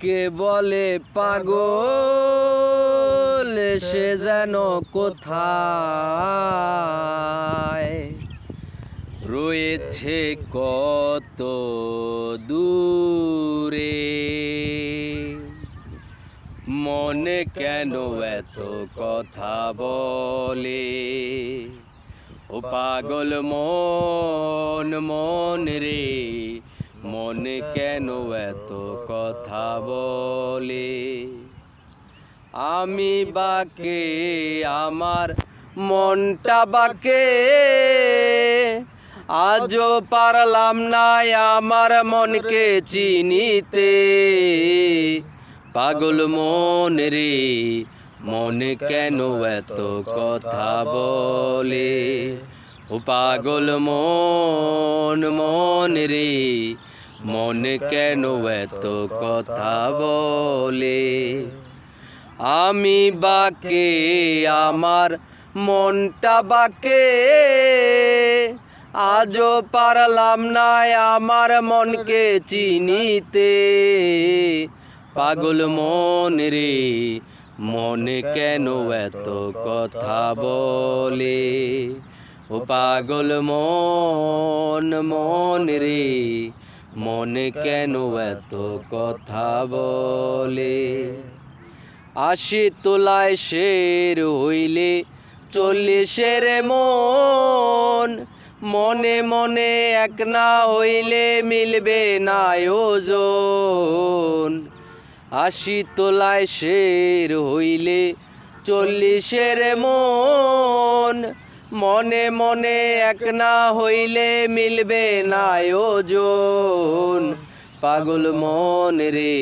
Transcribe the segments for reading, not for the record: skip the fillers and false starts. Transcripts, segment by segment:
কে বলে পাগল সে যেন কোথায় রয়েছে কত দূরে। মনে কেন এত কথা বলে, ও পাগল মন মন রে, মনে কেন এত কথা বলে। আমি বাকে আমার মনটা বাকে, আজও পারলাম না আমার মনকে চিনিতে। পাগল মন রে, মনে কেন এত কথা বলে, ও পাগল মন মন রে, মনে কেন এত কথা বলে। আমি বাকে আমার মনটা বাকে, আজও পারলাম না আমার মনকে চিনিতে। পাগল মন রে, মনে কেন এত কথা বলে, ও পাগল মন মন রে, মনে কেন এত কথা বলে। ৮০ তোলায় শের হইলে ৪০-এর মন, মনে মনে এক না হইলে মিলবে না ওজন। ৮০ তোলায় শের হইলে ৪০-এর মন, মনে মনে এক না হইলে মিলবে না ওজন। পাগল মন রে,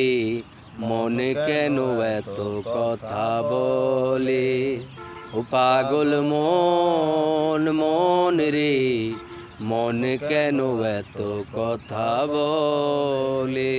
মনে কেন এত কথা বলে, ও পাগল মন মন রে, মনে কেন এত কথা বলে।